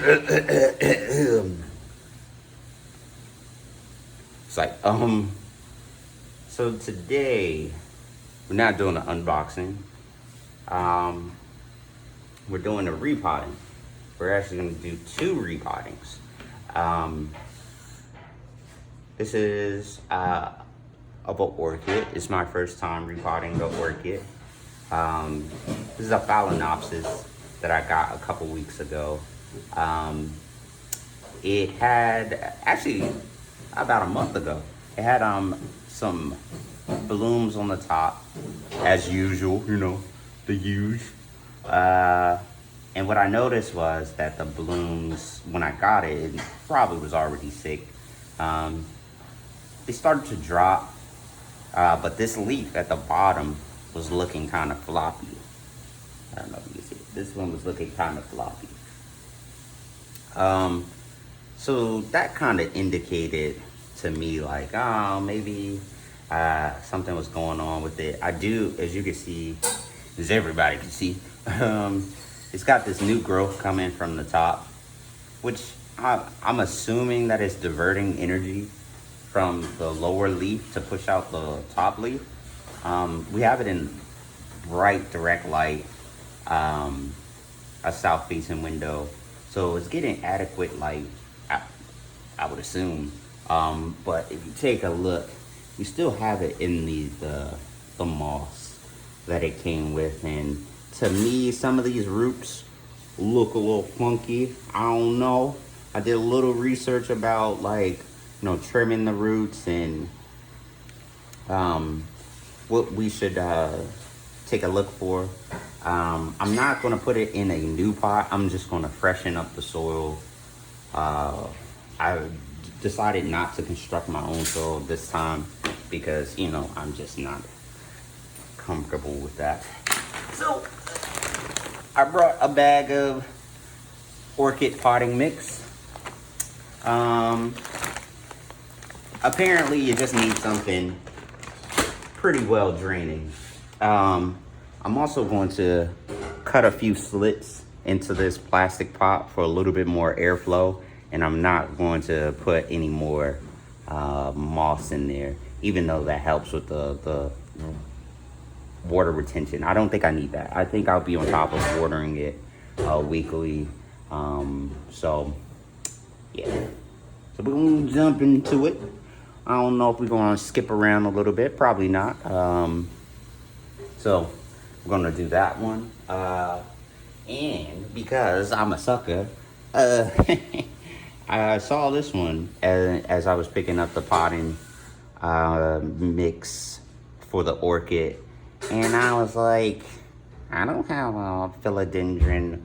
It's like, so today, we're not doing an unboxing. Um, we're doing a repotting. We're actually gonna do 2 repottings. This is of an orchid. It's my first time repotting the orchid. This is a Phalaenopsis that I got a couple weeks ago. It had, actually, about a month ago, it had some blooms on the top, as usual, you know, the huge. And what I noticed was that the blooms, when I got it, it probably was already sick. They started to drop, but this leaf at the bottom was looking kind of floppy. I don't know if you can see it. This one was looking kind of floppy. So that kind of indicated to me like, oh, maybe something was going on with it. I do, as you can see, as everybody can see, it's got this new growth coming from the top, which I'm assuming that it's diverting energy from the lower leaf to push out the top leaf. We have it in bright direct light, a south facing window, so it's getting adequate light, I would assume. But if you take a look, we still have it in the moss that it came with, and to me, some of these roots look a little funky. I don't know. I did a little research about, like, you know, trimming the roots and what we should take a look for. I'm not going to put it in a new pot. I'm just going to freshen up the soil. I decided not to construct my own soil this time because, you know, I'm just not comfortable with that. So I brought a bag of orchid potting mix. Apparently you just need something pretty well draining. I'm also going to cut a few slits into this plastic pot for a little bit more airflow, and I'm not going to put any more moss in there, even though that helps with the water retention. I don't think I need that. I think I'll be on top of watering it weekly. So yeah, so we're gonna jump into it. I don't know if we're gonna skip around a little bit, probably not. So we're gonna do that one. And because I'm a sucker, I saw this one as I was picking up the potting mix for the orchid, and I was like, I don't have a philodendron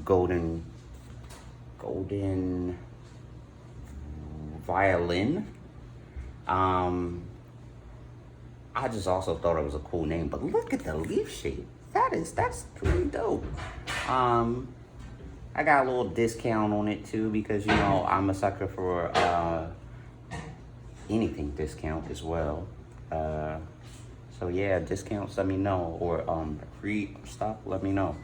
golden violin. I just also thought it was a cool name, but look at the leaf shape. That's pretty dope. I got a little discount on it too, because, you know, I'm a sucker for anything discount as well. So yeah, discounts, let me know, or free stuff, let me know.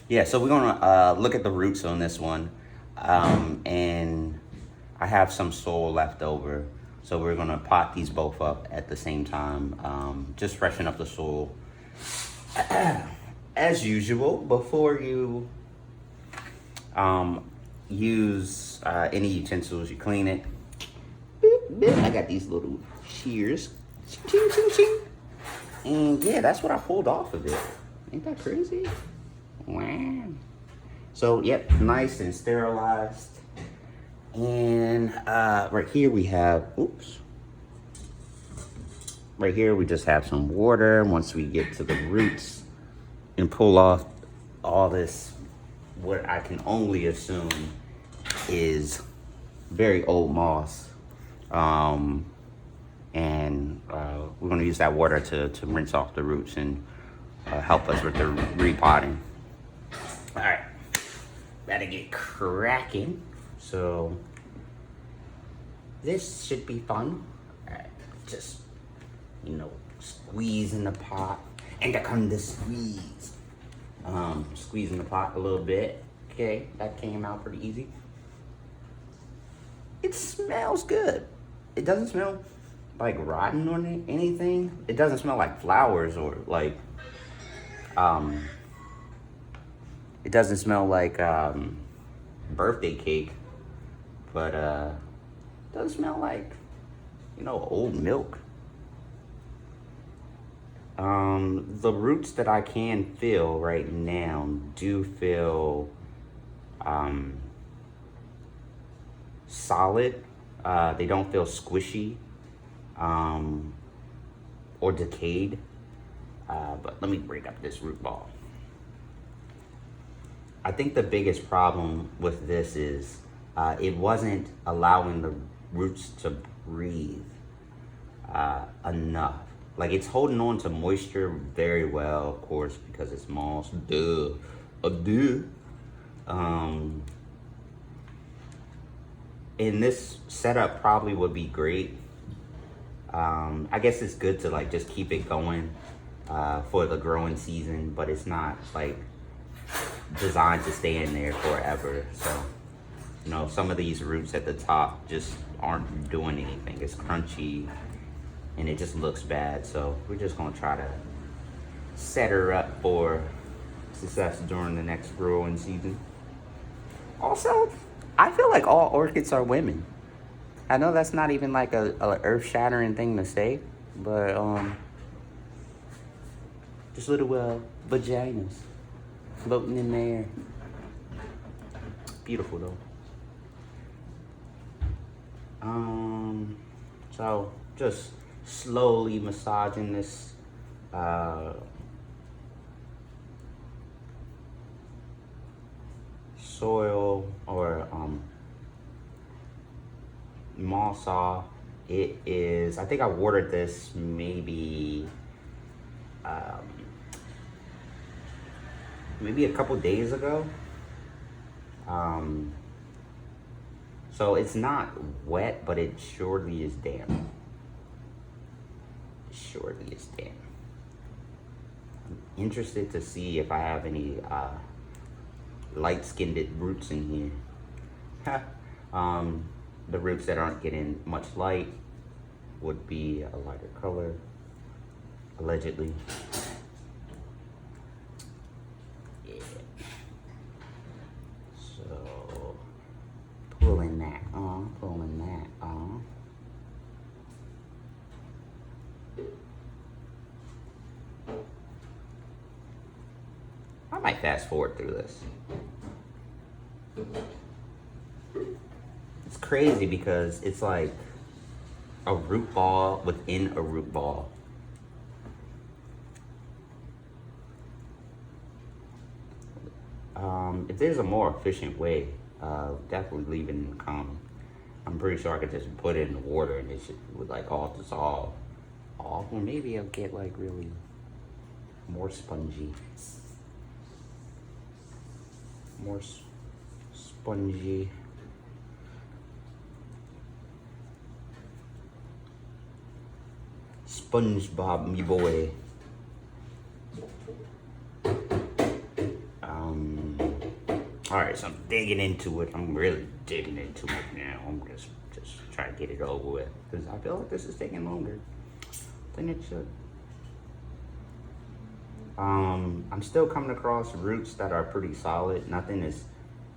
Yeah, so we're gonna look at the roots on this one, and I have some soil left over, so we're gonna pot these both up at the same time. Just freshen up the soil. As usual, before you use any utensils, you clean it. I got these little shears. Ching, ching, ching. And yeah, that's what I pulled off of it. Ain't that crazy? Wow. So, yep, nice and sterilized. And right here we have, oops. Right here we just have some water. Once we get to the roots and pull off all this, what I can only assume is very old moss. And we're gonna use that water to rinse off the roots and help us with the repotting. All right, better get cracking. So this should be fun. All right, just, you know, squeeze in the pot and to come to squeeze. Squeezing the pot a little bit. Okay, that came out pretty easy. It smells good. It doesn't smell like rotten or anything. It doesn't smell like flowers or like, it doesn't smell like birthday cake, but it does smell like, old milk. The roots that I can feel right now do feel solid. They don't feel squishy or decayed. But let me break up this root ball. I think the biggest problem with this is it wasn't allowing the roots to breathe enough. Like, it's holding on to moisture very well, of course, because it's moss. And this setup probably would be great. I guess it's good to like just keep it going for the growing season, but it's not like designed to stay in there forever. So, some of these roots at the top just aren't doing anything. It's crunchy and it just looks bad. So we're just gonna try to set her up for success during the next growing season. Also, I feel like all orchids are women. I know that's not even like a earth-shattering thing to say, but just little vaginas floating in the air. Beautiful though. So just slowly massaging this soil or moss off. It is, I think I watered this maybe a couple days ago. So it's not wet, but it surely is damp. Surely is damp. I'm interested to see if I have any light-skinned roots in here. The roots that aren't getting much light would be a lighter color, allegedly. Yeah. So, pulling that on. I might fast forward through this. It's crazy because it's like a root ball within a root ball. If there's a more efficient way, definitely leave it in the comment. I'm pretty sure I could just put it in the water and it would like all dissolve off. Or maybe I'll get like really more spongy. More spongy. SpongeBob, me boy. All right, so I'm digging into it. I'm really digging into it now. I'm just trying to get it over with because I feel like this is taking longer than it should. I'm still coming across roots that are pretty solid. Nothing is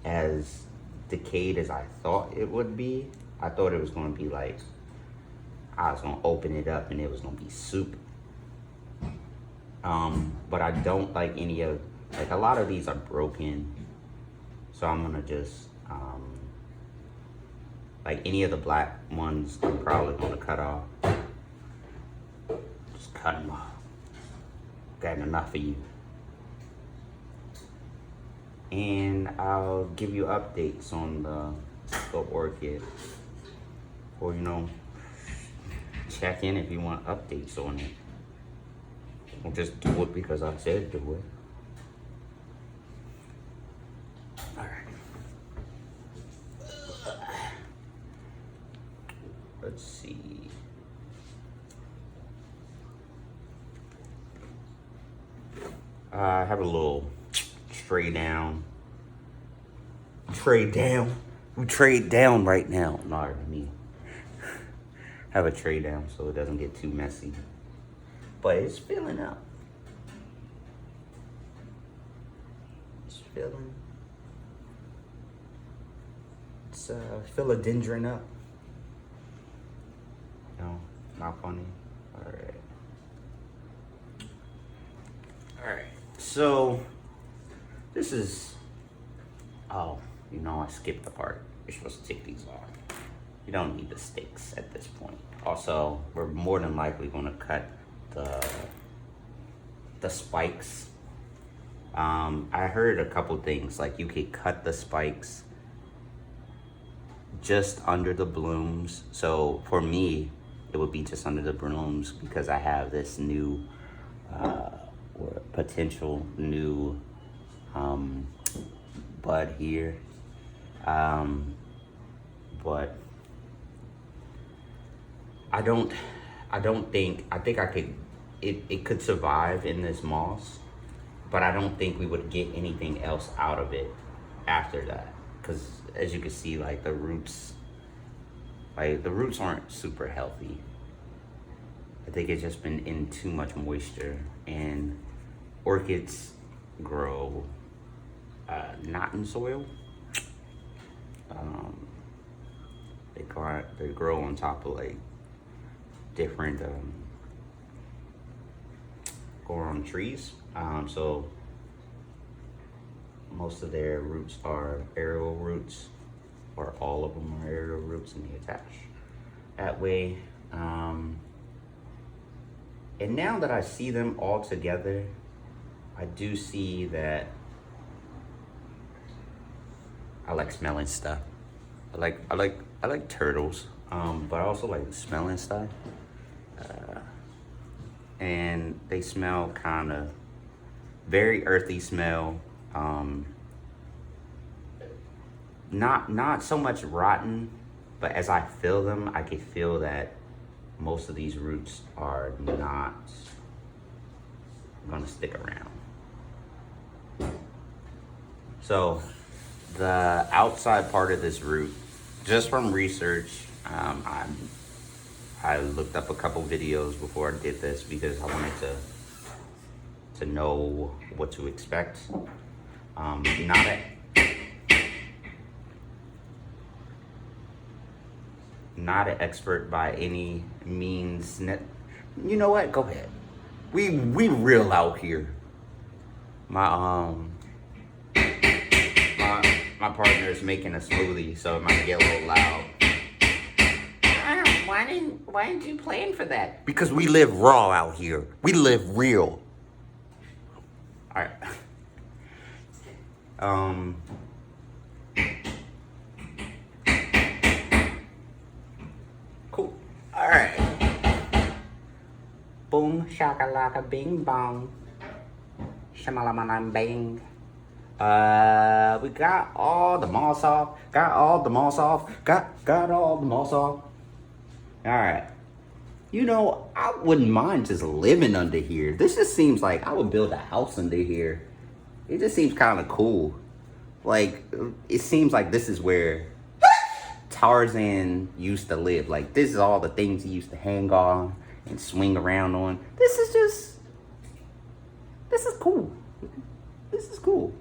as decayed as I thought it would be. I thought it was going to be like, I was gonna open it up and it was gonna be soup. But I don't like any of, like a lot of these are broken. So I'm gonna just, like any of the black ones, I'm probably gonna cut off. Just cut them off. Got enough of you. And I'll give you updates on the orchid. Or, check in if you want updates on it. Don't just do it because I said do it. Alright. Let's see. I have a little tray down. Tray down. We trade down right now. Not me. Have a tray down so it doesn't get too messy. But it's filling up. It's filling. It's philodendron up. No, not funny. Alright. Alright. So this is, oh, you know, I skipped the part. You're supposed to take these off. You don't need the sticks at this point. Also, we're more than likely gonna cut the spikes. I heard a couple things, like you could cut the spikes just under the blooms. So for me, it would be just under the blooms because I have this new, or potential new bud here. But I think I could, it could survive in this moss, but I don't think we would get anything else out of it after that. Because as you can see, like the roots aren't super healthy. I think it's just been in too much moisture, and orchids grow not in soil. They grow on top of like different grow on trees. So most of their roots are aerial roots, or all of them are aerial roots, and they attach that way. And now that I see them all together, I do see that I like smelling stuff. I like turtles, but I also like smelling stuff. And they smell kind of very earthy smell. Not so much rotten, but as I feel them, I can feel that most of these roots are not gonna stick around. So the outside part of this root, just from research, I looked up a couple videos before I did this because I wanted to know what to expect. Not an expert by any means. You know what? Go ahead. We real out here. My partner is making a smoothie, so it might get a little loud. Why didn't you plan for that? Because we live raw out here. We live real. All right. Cool. All right. Boom shakalaka bing bong. Shamalamalam bang. We got all the moss off. Got all the moss off. Got all the moss off. All right. You know, I wouldn't mind just living under here. This just seems like I would build a house under here. It just seems kind of cool. Like, it seems like this is where Tarzan used to live. Like, this is all the things he used to hang on and swing around on. This is cool. This is cool.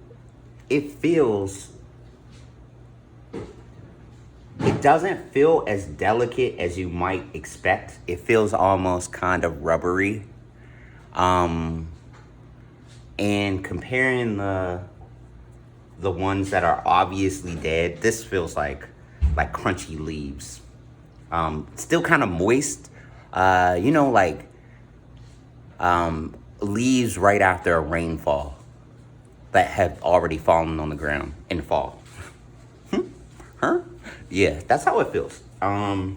It doesn't feel as delicate as you might expect. It feels almost kind of rubbery. And comparing the ones that are obviously dead, this feels like crunchy leaves. Still kind of moist. You know, like leaves right after a rainfall that have already fallen on the ground in the fall. Huh? Yeah, that's how it feels. I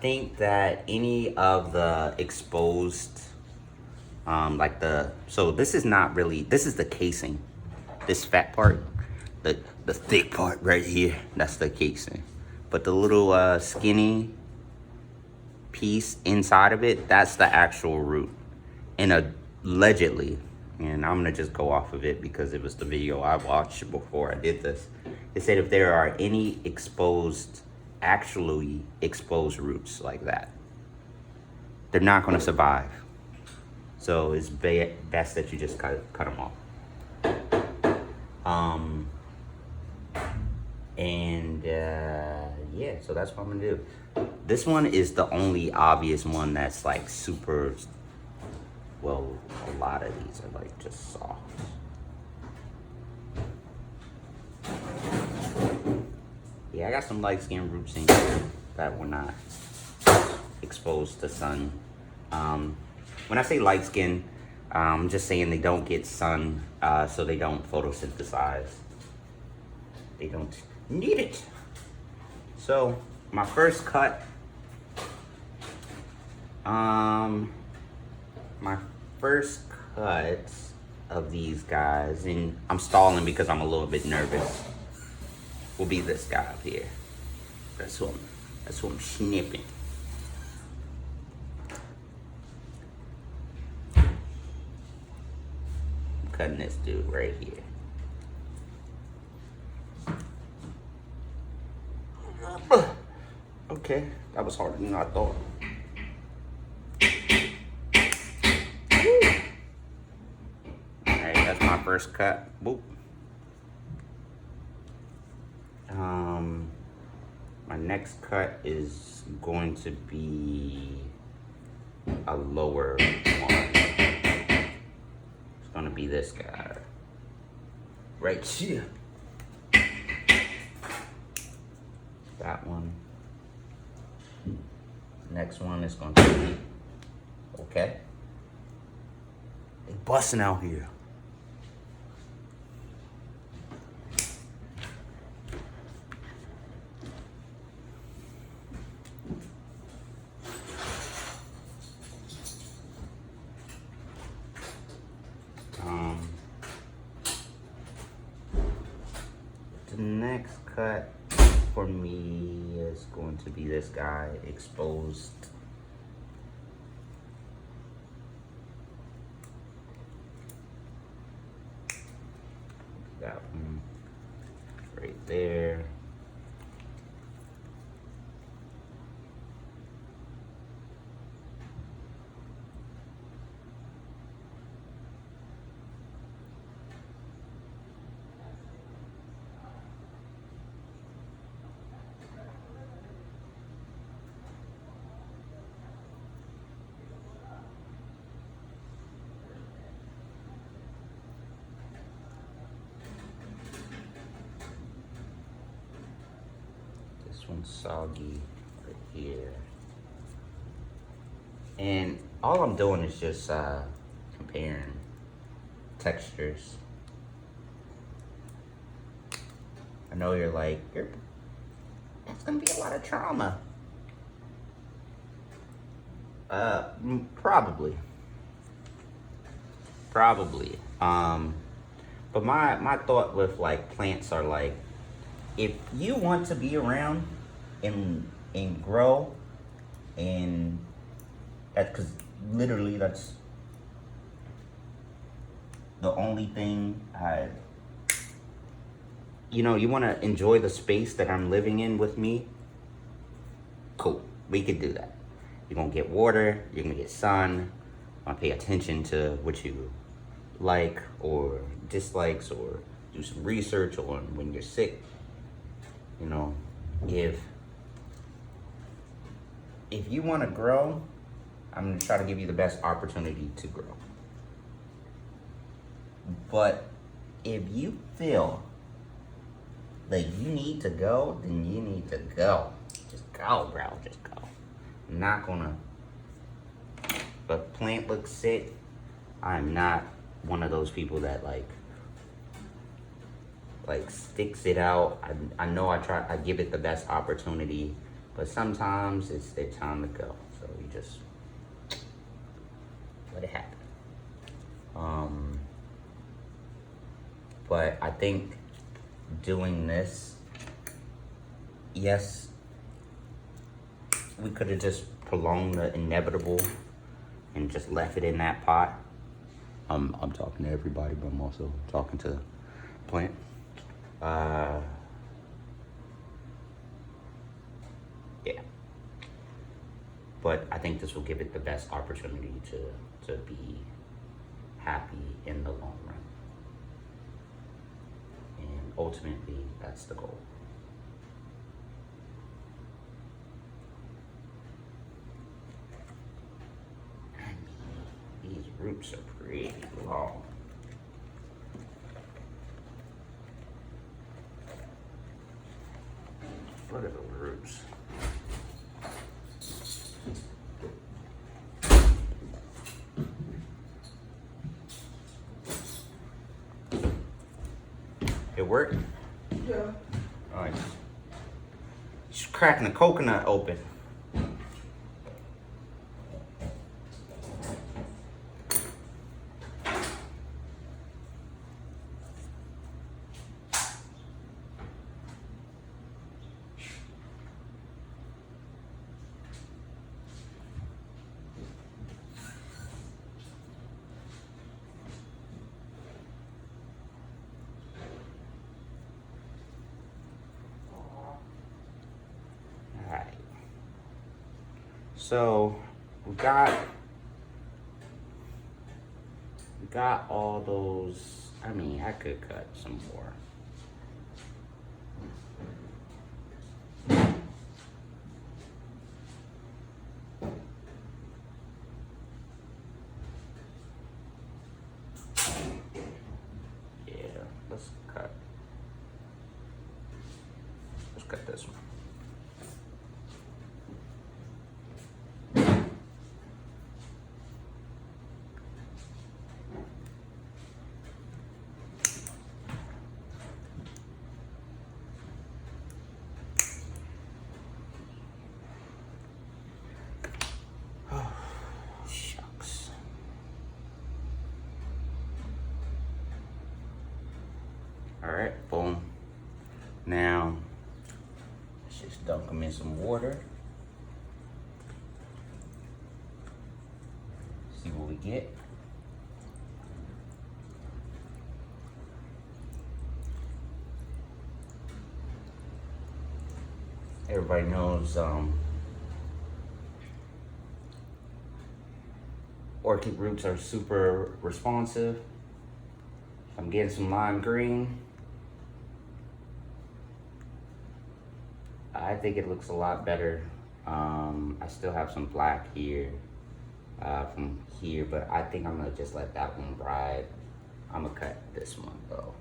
think that any of the exposed, so this is not really, this is the casing. This fat part, the thick part right here, that's the casing. But the little skinny piece inside of it, that's the actual root. and allegedly, and I'm gonna just go off of it because it was the video I watched before I did this. It said if there are any actually exposed roots like that, they're not gonna survive. So it's best that you just cut them off. Yeah, so that's what I'm gonna do. This one is the only obvious one that's like super, well, a lot of these are like just soft. Yeah, I got some light skin roots in here that were not exposed to sun. When I say light skin, I'm just saying they don't get sun, so they don't photosynthesize. They don't need it. So my first cut, of these guys, and I'm stalling because I'm a little bit nervous, will be this guy up here. That's who I'm snipping. I'm cutting this dude right here. Okay, that was harder than I thought. Alright, that's my first cut. Boop. My next cut is going to be a lower one. It's gonna be this guy. Right here. That one. Next one is going to be, okay. They busting out here. The next cut for me is going to be this guy, exposed. That one right there. This one's soggy right here. And all I'm doing is just comparing textures. I know you're like, that's gonna be a lot of trauma. Probably. But my thought with like plants are like, if you want to be around and grow, and that, because literally that's the only thing you want to enjoy the space that I'm living in with me, cool, we could do that. You're gonna get water, you're gonna get sun, gonna pay attention to what you like or dislikes, or do some research on when you're sick. If you want to grow, I'm going to try to give you the best opportunity to grow. But if you feel like you need to go, then you need to go. Just go, bro. Just go. I'm not going to. If a plant looks sick, I'm not one of those people that like sticks it out. I know I give it the best opportunity, but sometimes it's their time to go. So you just let it happen. But I think doing this, yes, we could have just prolonged the inevitable and just left it in that pot. I'm talking to everybody, but I'm also talking to the plant. Yeah. But I think this will give it the best opportunity to be happy in the long run. And ultimately, that's the goal. I mean, these roots are pretty long. Look at those roots. It worked? Yeah. All right. Just cracking the coconut open. So we got all those. I mean, I could cut some more. Yeah, let's cut this one. Shucks. All right, boom. Now, let's just dunk them in some water. See what we get. Everybody knows orchid roots are super responsive. I'm getting some lime green. I think it looks a lot better. I still have some black here from here, but I think I'm gonna just let that one ride. I'm gonna cut this one though.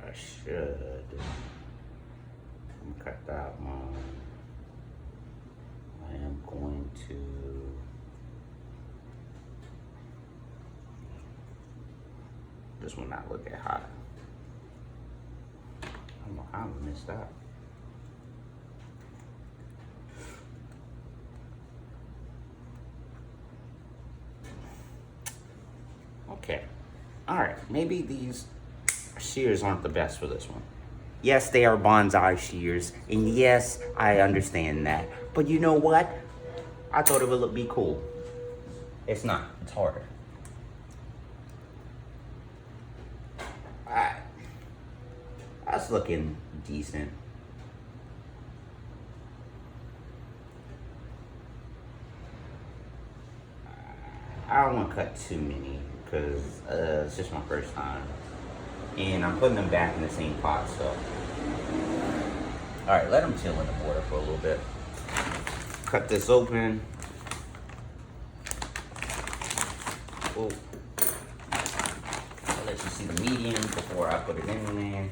I should. I'm gonna cut that one. I am going to. This one not looking hot. I don't know how I missed that. Okay. All right. Maybe these shears aren't the best for this one. Yes, they are bonsai shears, and yes, I understand that. But you know what? I thought it would be cool. It's not. It's harder. Alright. That's looking decent. I don't want to cut too many because it's just my first time. And I'm putting them back in the same pot, so. All right, let them chill in the water for a little bit. Cut this open. Oh. I'll let you see the medium before I put it in there.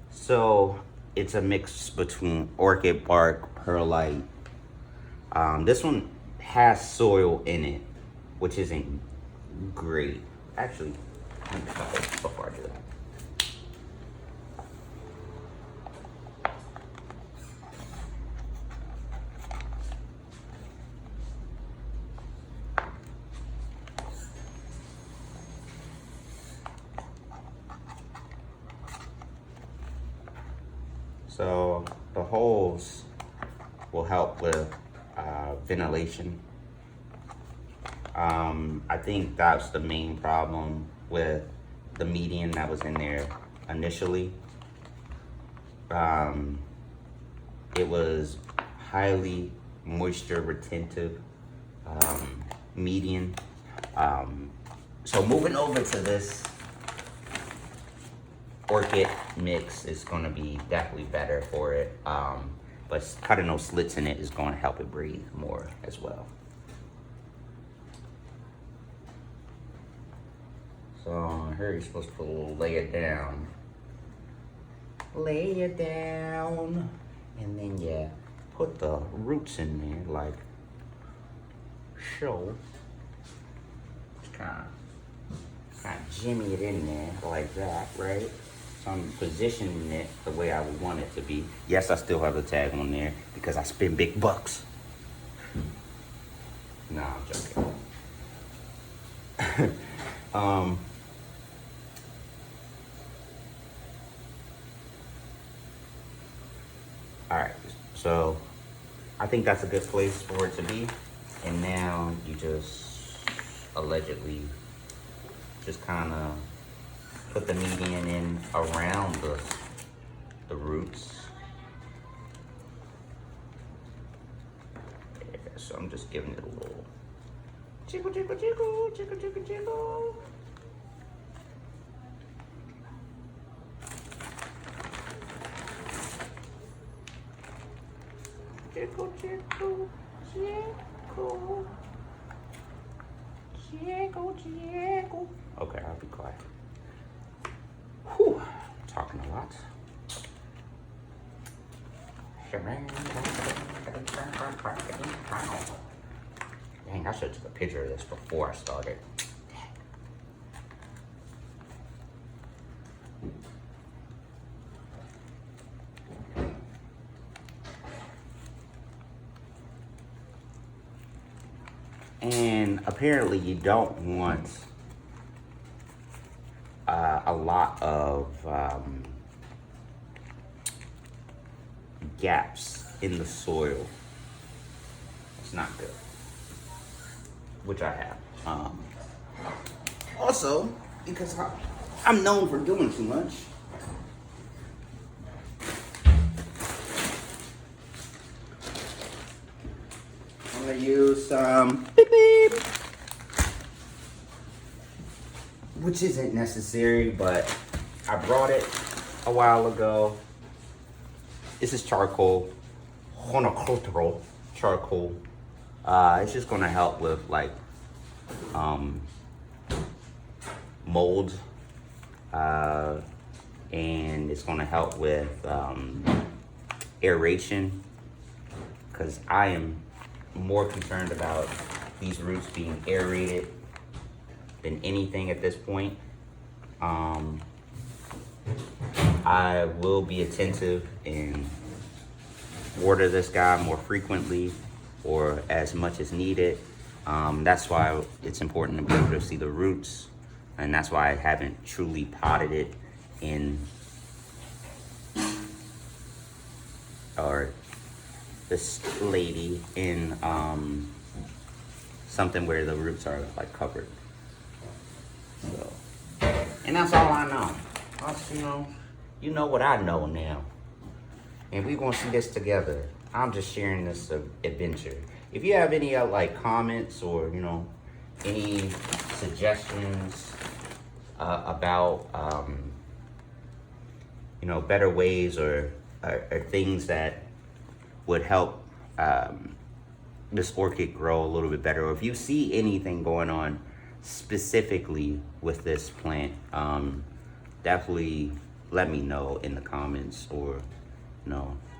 So it's a mix between orchid bark, perlite. This one has soil in it, which isn't great. Actually, let me cut it before I do that. So the holes will help with ventilation. I think that's the main problem with the median that was in there initially. It was highly moisture retentive median. So moving over to this orchid mix is going to be definitely better for it. But cutting those slits in it is going to help it breathe more as well. So here you're supposed to lay it down. Lay it down. And then you put the roots in there like so. Just kind of jimmy it in there like that, right? So I'm positioning it the way I would want it to be. Yes, I still have the tag on there because I spend big bucks. Nah, I'm joking. All right, so I think that's a good place for it to be. And now you just allegedly just kind of put the median in around the roots. Yeah, so I'm just giving it a little jiggle, jiggle, jiggle, jiggle, jiggle, jiggle. Jiggle, jiggle, jiggle, jiggle, jiggle. Okay, I'll be quiet. Whew, I'm talking a lot. Dang, I should have took a picture of this before I started. And apparently you don't want a lot of gaps in the soil. It's not good, which I have. Also, because I'm known for doing too much. I'm gonna use some beep beep, which isn't necessary, but I brought it a while ago. This is charcoal, horticultural charcoal. It's just gonna help with like mold, and it's gonna help with aeration, because I am more concerned about these roots being aerated than anything at this point. I will be attentive and water this guy more frequently or as much as needed. That's why it's important to be able to see the roots, and that's why I haven't truly potted it in, or this lady in something where the roots are like covered. So, and that's all I know. You know what I know now. And we're gonna see this together. I'm just sharing this adventure. If you have any like comments or any suggestions about better ways or things that would help this orchid grow a little bit better, or if you see anything going on specifically with this plant, definitely let me know in the comments, or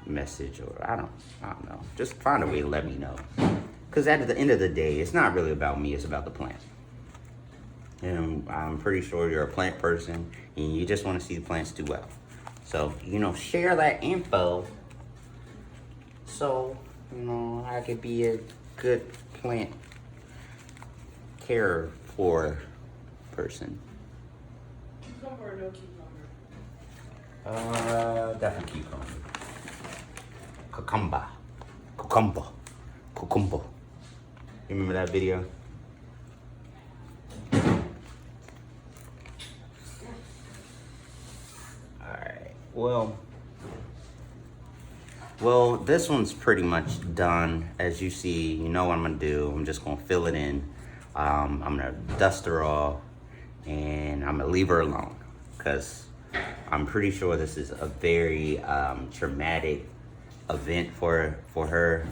message, or I don't know, just find a way to let me know, because at the end of the day, it's not really about me, it's about the plant. And I'm pretty sure you're a plant person and you just want to see the plants do well, so share that info so I could be a good plant care for person. Cucumber or no cucumber? Definitely cucumber. Cucumber. Cucumber. Cucumber. You remember that video? Alright, well, this one's pretty much done. As you see, you know what I'm gonna do. I'm just gonna fill it in. I'm gonna dust her off and I'm gonna leave her alone because I'm pretty sure this is a very traumatic event for her.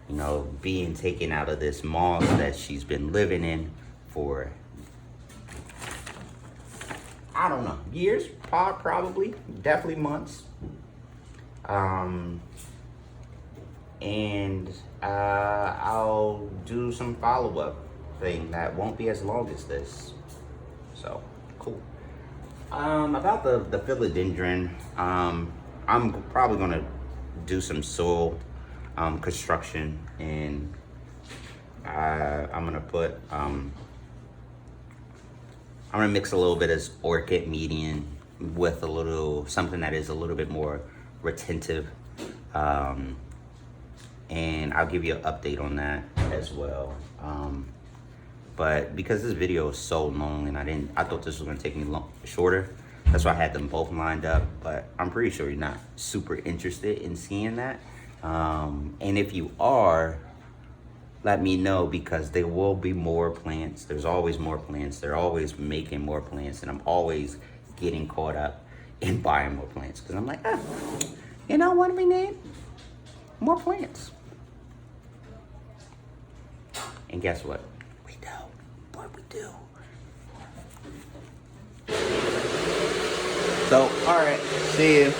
You know, being taken out of this moss that she's been living in for, I don't know, years, probably, definitely months. And I'll do some follow-up thing that won't be as long as this. So, cool. About the philodendron, I'm probably gonna do some soil construction, and I'm gonna put I'm gonna mix a little bit of orchid medium with a little something that is a little bit more retentive, and I'll give you an update on that as well. But because this video is so long and I thought this was gonna take me shorter, that's why I had them both lined up. But I'm pretty sure you're not super interested in seeing that. And if you are, let me know, because there will be more plants. There's always more plants. They're always making more plants, and I'm always getting caught up in buying more plants because I'm like, you know what we need? More plants. And guess what? We do. What we do. So, all right. See you.